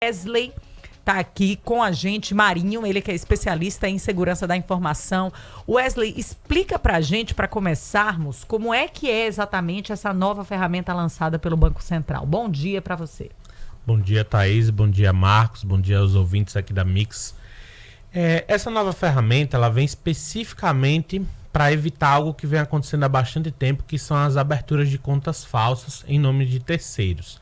Wesley está aqui com a gente, Marinho, ele que é especialista em segurança da informação. Wesley, explica para a gente, para começarmos, como é que é exatamente essa nova ferramenta lançada pelo Banco Central. Bom dia para você. Bom dia, Thaís, bom dia, Marcos, bom dia aos ouvintes aqui da Mix. Essa nova ferramenta, ela vem especificamente para evitar algo que vem acontecendo há bastante tempo, que são as aberturas de contas falsas em nome de terceiros.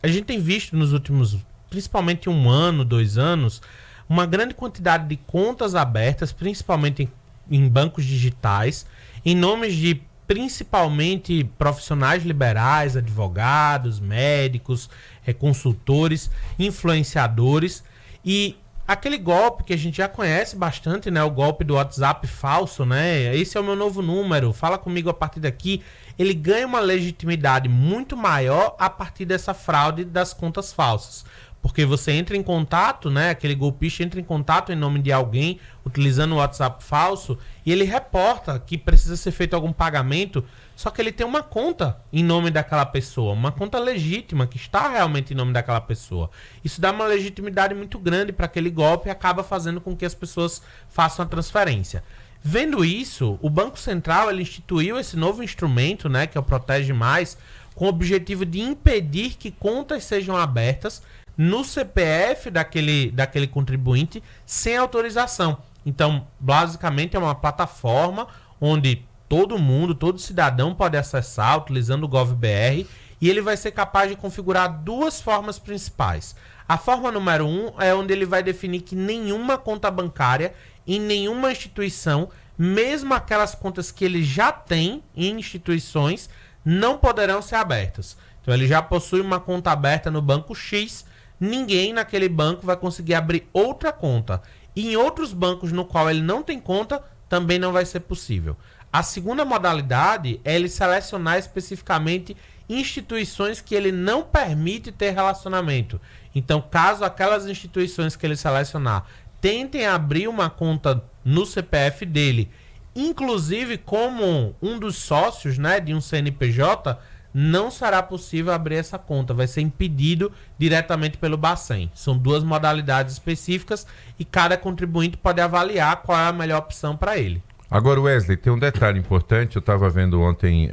A gente tem visto nos últimos, principalmente 1 ano, 2 anos, uma grande quantidade de contas abertas, principalmente em bancos digitais, em nomes de principalmente profissionais liberais, advogados, médicos, consultores, influenciadores. E aquele golpe que a gente já conhece bastante, né? O golpe do WhatsApp falso, né? Esse é o meu novo número, fala comigo a partir daqui. Ele ganha uma legitimidade muito maior a partir dessa fraude das contas falsas. Porque você entra em contato, né? Aquele golpista entra em contato em nome de alguém, utilizando o WhatsApp falso, e ele reporta que precisa ser feito algum pagamento, só que ele tem uma conta em nome daquela pessoa, uma conta legítima, que está realmente em nome daquela pessoa. Isso dá uma legitimidade muito grande para aquele golpe e acaba fazendo com que as pessoas façam a transferência. Vendo isso, o Banco Central ele instituiu esse novo instrumento, né, que é o Protege Mais, com o objetivo de impedir que contas sejam abertas no CPF daquele contribuinte sem autorização. Então, basicamente é uma plataforma onde todo mundo, todo cidadão pode acessar utilizando o GovBR, e ele vai ser capaz de configurar 2 formas principais. A forma número 1 é onde ele vai definir que nenhuma conta bancária em nenhuma instituição, mesmo aquelas contas que ele já tem em instituições, não poderão ser abertas. Então ele já possui uma conta aberta no banco X, ninguém naquele banco vai conseguir abrir outra conta. E em outros bancos no qual ele não tem conta, também não vai ser possível. A segunda modalidade é ele selecionar especificamente instituições que ele não permite ter relacionamento. Então, caso aquelas instituições que ele selecionar tentem abrir uma conta no CPF dele, inclusive como um dos sócios, né, de um CNPJ, não será possível abrir essa conta, vai ser impedido diretamente pelo Bacen. São 2 modalidades específicas e cada contribuinte pode avaliar qual é a melhor opção para ele. Agora, Wesley, tem um detalhe importante. Eu estava vendo ontem,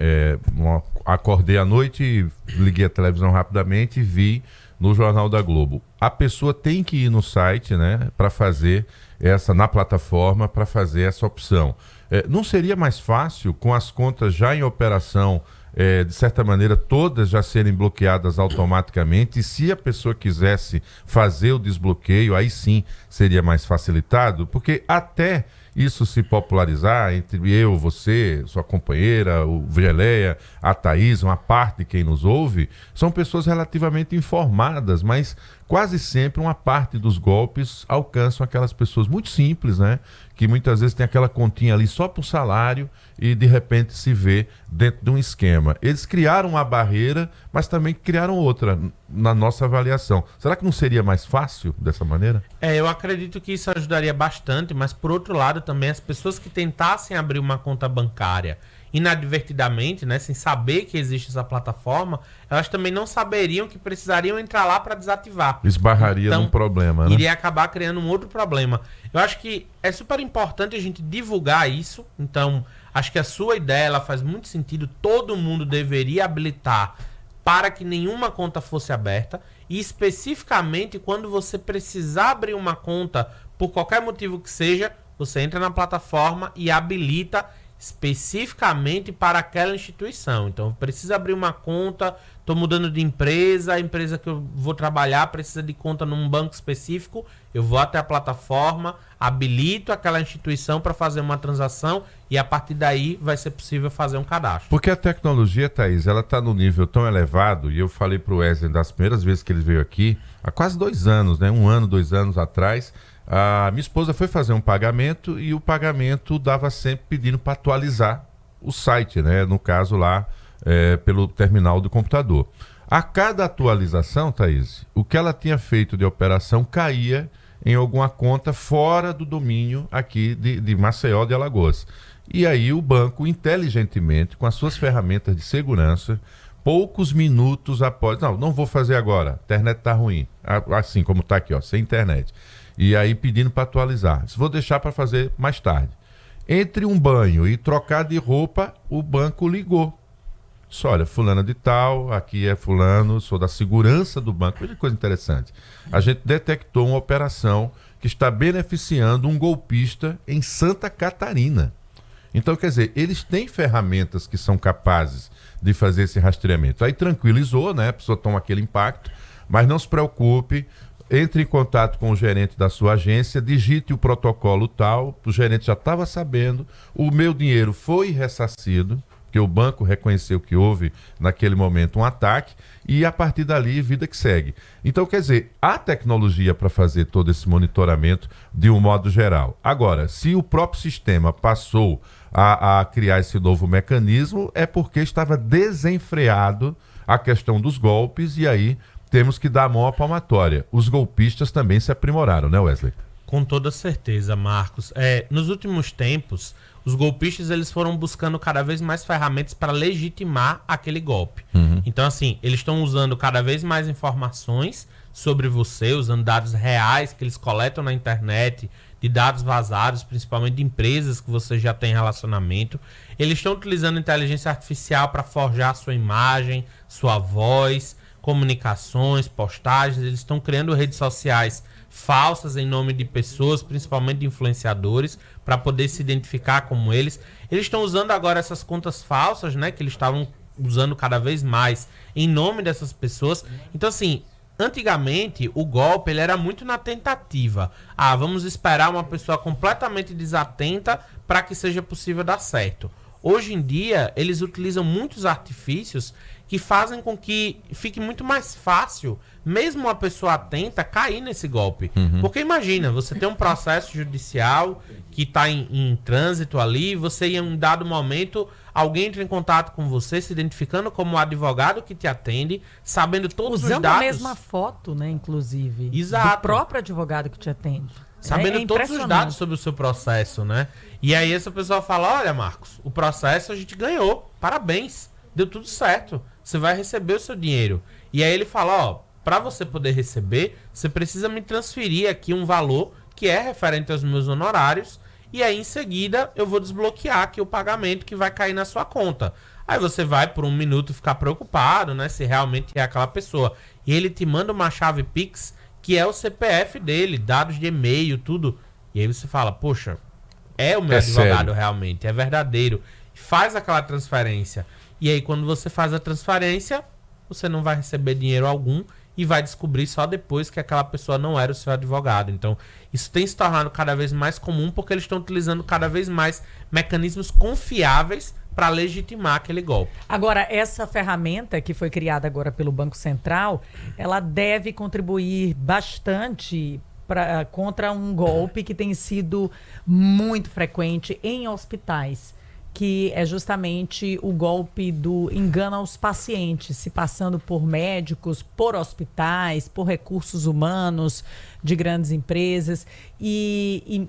acordei à noite, liguei a televisão rapidamente e vi no Jornal da Globo. A pessoa tem que ir no site, né, para fazer na plataforma, para fazer essa opção. Não seria mais fácil, com as contas já em operação, de certa maneira, todas já serem bloqueadas automaticamente, e se a pessoa quisesse fazer o desbloqueio, aí sim seria mais facilitado? Porque até isso se popularizar entre eu, você, sua companheira, o Geleia, a Thaís, uma parte de quem nos ouve, são pessoas relativamente informadas, mas quase sempre uma parte dos golpes alcançam aquelas pessoas muito simples, né? Que muitas vezes tem aquela continha ali só para o salário e de repente se vê dentro de um esquema. Eles criaram uma barreira, mas também criaram outra na nossa avaliação. Será que não seria mais fácil dessa maneira? Eu acredito que isso ajudaria bastante, mas por outro lado também as pessoas que tentassem abrir uma conta bancária inadvertidamente, né, sem saber que existe essa plataforma, elas também não saberiam que precisariam entrar lá para desativar. Esbarraria num problema, né? Iria acabar criando um outro problema. Eu acho que é super importante a gente divulgar isso. Então, acho que a sua ideia ela faz muito sentido. Todo mundo deveria habilitar para que nenhuma conta fosse aberta. E especificamente quando você precisar abrir uma conta, por qualquer motivo que seja, você entra na plataforma e habilita especificamente para aquela instituição. Então, precisa abrir uma conta, estou mudando de empresa, a empresa que eu vou trabalhar precisa de conta num banco específico, eu vou até a plataforma, habilito aquela instituição para fazer uma transação e a partir daí vai ser possível fazer um cadastro. Porque a tecnologia, Thaís, ela está num nível tão elevado, e eu falei para o Wesley das primeiras vezes que ele veio aqui, há quase 2 anos, né? 1 ano, 2 anos atrás, a minha esposa foi fazer um pagamento e o pagamento dava sempre pedindo para atualizar o site, né? No caso lá, pelo terminal do computador. A cada atualização, Thaís, o que ela tinha feito de operação caía em alguma conta fora do domínio aqui de Maceió, de Alagoas. E aí o banco, inteligentemente, com as suas ferramentas de segurança, poucos minutos após, não vou fazer agora, a internet tá ruim, assim como tá aqui, ó, sem internet. E aí pedindo para atualizar. Vou deixar para fazer mais tarde. Entre um banho e trocar de roupa, o banco ligou. Disse, olha, fulana de tal, aqui é fulano, sou da segurança do banco. Veja que coisa interessante. A gente detectou uma operação que está beneficiando um golpista em Santa Catarina. Então, quer dizer, eles têm ferramentas que são capazes de fazer esse rastreamento. Aí tranquilizou, né? A pessoa toma aquele impacto, mas não se preocupe, entre em contato com o gerente da sua agência, digite o protocolo tal, o gerente já estava sabendo, o meu dinheiro foi ressarcido, porque o banco reconheceu que houve naquele momento um ataque, e a partir dali, vida que segue. Então, quer dizer, há tecnologia para fazer todo esse monitoramento de um modo geral. Agora, se o próprio sistema passou a criar esse novo mecanismo, é porque estava desenfreado a questão dos golpes, e aí temos que dar a mão à palmatória. Os golpistas também se aprimoraram, né, Wesley? Com toda certeza, Marcos. Nos últimos tempos, os golpistas eles foram buscando cada vez mais ferramentas para legitimar aquele golpe. Então, assim, eles estão usando cada vez mais informações sobre você, usando dados reais que eles coletam na internet, de dados vazados, principalmente de empresas que você já tem relacionamento. Eles estão utilizando inteligência artificial para forjar sua imagem, sua voz, comunicações, postagens. Eles estão criando redes sociais falsas em nome de pessoas, principalmente de influenciadores, para poder se identificar como eles. Eles estão usando agora essas contas falsas, né, que eles estavam usando cada vez mais em nome dessas pessoas. Então, assim, antigamente o golpe ele era muito na tentativa. Vamos esperar uma pessoa completamente desatenta para que seja possível dar certo. Hoje em dia, eles utilizam muitos artifícios que fazem com que fique muito mais fácil, mesmo uma pessoa atenta, cair nesse golpe. Porque imagina, você tem um processo judicial que está em trânsito ali, você em um dado momento, alguém entra em contato com você, se identificando como o advogado que te atende, sabendo todos os dados. Usando a mesma foto, né, inclusive. Exato. Do próprio advogado que te atende. Sabendo todos os dados sobre o seu processo, né? E aí essa pessoa fala, olha, Marcos, o processo a gente ganhou, parabéns, deu tudo certo, você vai receber o seu dinheiro. E aí ele fala, para você poder receber, você precisa me transferir aqui um valor que é referente aos meus honorários, e aí em seguida eu vou desbloquear aqui o pagamento que vai cair na sua conta. Aí você vai por um minuto ficar preocupado, né, se realmente é aquela pessoa. E ele te manda uma chave Pix, que é o CPF dele, dados de e-mail, tudo. E aí você fala, poxa, é o meu advogado sério, realmente, é verdadeiro. Faz aquela transferência. E aí quando você faz a transferência, você não vai receber dinheiro algum e vai descobrir só depois que aquela pessoa não era o seu advogado. Então, isso tem se tornado cada vez mais comum porque eles estão utilizando cada vez mais mecanismos confiáveis para legitimar aquele golpe. Agora, essa ferramenta que foi criada agora pelo Banco Central, ela deve contribuir bastante contra um golpe que tem sido muito frequente em hospitais, que é justamente o golpe do engano aos pacientes, se passando por médicos, por hospitais, por recursos humanos de grandes empresas e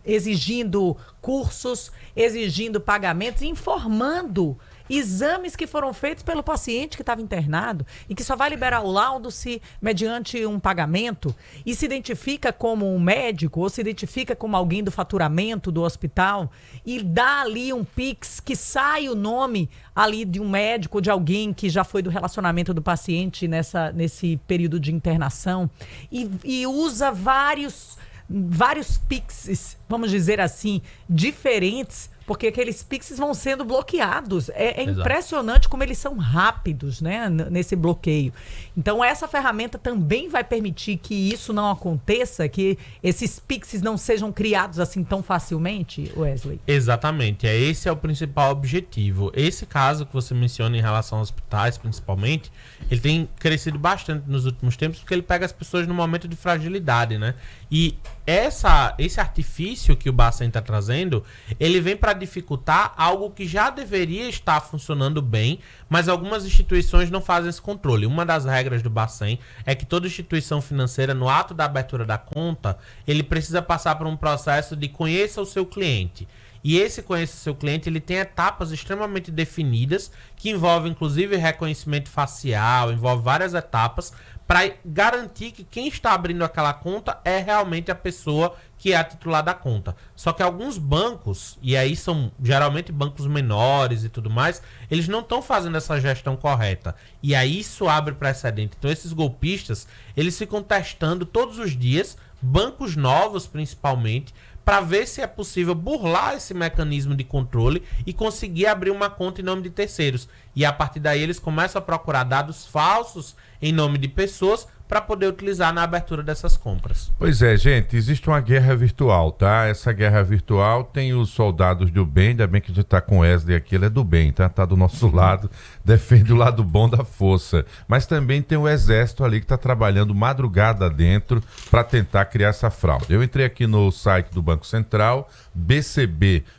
exigindo cursos, exigindo pagamentos, informando exames que foram feitos pelo paciente que estava internado e que só vai liberar o laudo se mediante um pagamento e se identifica como um médico ou se identifica como alguém do faturamento do hospital e dá ali um Pix que sai o nome ali de um médico ou de alguém que já foi do relacionamento do paciente nesse período de internação e usa vários Pixes, vamos dizer assim, diferentes, porque aqueles Pixes vão sendo bloqueados. É impressionante como eles são rápidos, né, nesse bloqueio. Então, essa ferramenta também vai permitir que isso não aconteça, que esses Pixes não sejam criados assim tão facilmente, Wesley? Exatamente. Esse é o principal objetivo. Esse caso que você menciona em relação aos hospitais, principalmente, ele tem crescido bastante nos últimos tempos, porque ele pega as pessoas num momento de fragilidade, né? E esse artifício que o Bacen está trazendo, ele vem para dificultar algo que já deveria estar funcionando bem, mas algumas instituições não fazem esse controle. Uma das regras do Bacen é que toda instituição financeira, no ato da abertura da conta, ele precisa passar por um processo de conheça o seu cliente. E esse Conheça Seu Cliente, ele tem etapas extremamente definidas, que envolvem inclusive reconhecimento facial, envolve várias etapas, para garantir que quem está abrindo aquela conta é realmente a pessoa que é a titular da conta. Só que alguns bancos, e aí são geralmente bancos menores e tudo mais, eles não estão fazendo essa gestão correta. E aí isso abre precedente. Então esses golpistas, eles ficam testando todos os dias, bancos novos principalmente, para ver se é possível burlar esse mecanismo de controle e conseguir abrir uma conta em nome de terceiros. E a partir daí eles começam a procurar dados falsos em nome de pessoas para poder utilizar na abertura dessas compras. Pois é, gente, existe uma guerra virtual, tá? Essa guerra virtual tem os soldados do bem, ainda bem que a gente tá com o Wesley aqui, ele é do bem, tá? Tá do nosso lado, defende o lado bom da força. Mas também tem o exército ali que tá trabalhando madrugada dentro para tentar criar essa fraude. Eu entrei aqui no site do Banco Central, bcb.gov.br.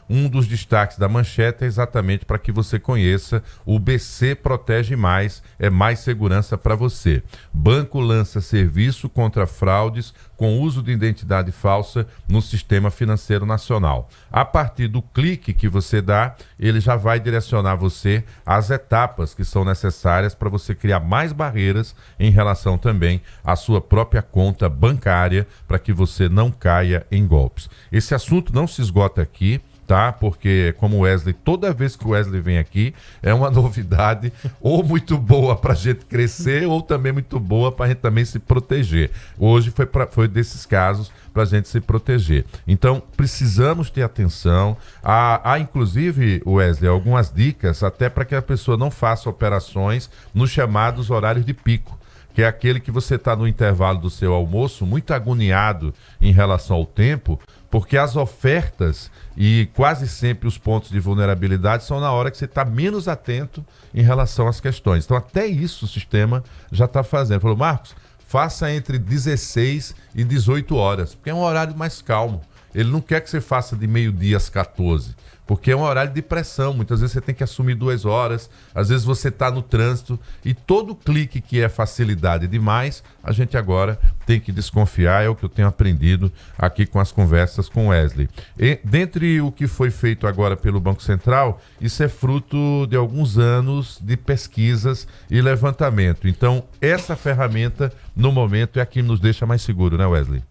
Um dos destaques da manchete é exatamente para que você conheça o BC Protege Mais, é mais segurança para você. Banco lança serviço contra fraudes com uso de identidade falsa no Sistema Financeiro Nacional. A partir do clique que você dá, ele já vai direcionar você às etapas que são necessárias para você criar mais barreiras em relação também à sua própria conta bancária, para que você não caia em golpes. Esse assunto não se esgota aqui, tá? Porque, como o Wesley, toda vez que o Wesley vem aqui, é uma novidade ou muito boa para a gente crescer ou também muito boa para a gente também se proteger. Hoje foi desses casos para a gente se proteger. Então, precisamos ter atenção. Há, inclusive, Wesley, algumas dicas até para que a pessoa não faça operações nos chamados horários de pico, que é aquele que você está no intervalo do seu almoço, muito agoniado em relação ao tempo, porque as ofertas e quase sempre os pontos de vulnerabilidade são na hora que você está menos atento em relação às questões. Então, até isso o sistema já está fazendo. Falou, Marcos, faça entre 16 e 18 horas, porque é um horário mais calmo. Ele não quer que você faça de meio-dia às 14, porque é um horário de pressão. Muitas vezes você tem que assumir 2 horas, às vezes você está no trânsito, e todo clique que é facilidade demais, a gente agora tem que desconfiar, é o que eu tenho aprendido aqui com as conversas com o Wesley. E dentre o que foi feito agora pelo Banco Central, isso é fruto de alguns anos de pesquisas e levantamento. Então, essa ferramenta, no momento, é a que nos deixa mais seguro, né, Wesley?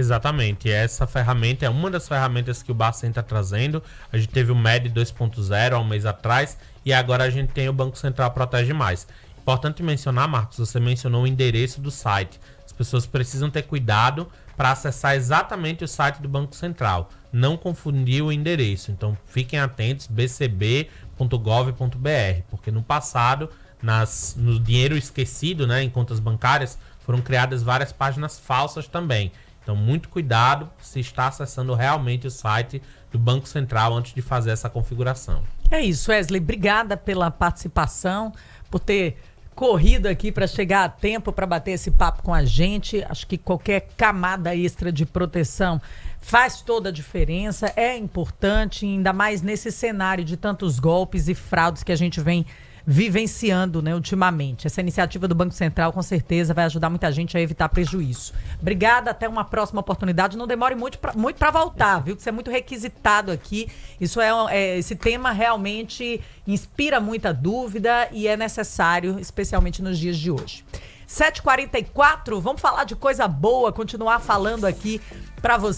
Exatamente, essa ferramenta é uma das ferramentas que o Bacen está trazendo. A gente teve o MED 2.0 há um mês atrás e agora a gente tem o Banco Central Protege Mais. Importante mencionar, Marcos, você mencionou o endereço do site. As pessoas precisam ter cuidado para acessar exatamente o site do Banco Central, não confundir o endereço. Então fiquem atentos, bcb.gov.br, porque no passado, no dinheiro esquecido, né, em contas bancárias, foram criadas várias páginas falsas também. Então, muito cuidado se está acessando realmente o site do Banco Central antes de fazer essa configuração. É isso, Wesley. Obrigada pela participação, por ter corrido aqui para chegar a tempo para bater esse papo com a gente. Acho que qualquer camada extra de proteção faz toda a diferença, é importante, ainda mais nesse cenário de tantos golpes e fraudes que a gente vem vivenciando, né, ultimamente. Essa iniciativa do Banco Central com certeza vai ajudar muita gente a evitar prejuízo. Obrigada, até uma próxima oportunidade. Não demore muito para voltar, viu? Que você é muito requisitado aqui. Isso esse tema realmente inspira muita dúvida e é necessário, especialmente nos dias de hoje. 7h44, vamos falar de coisa boa, continuar falando aqui para você.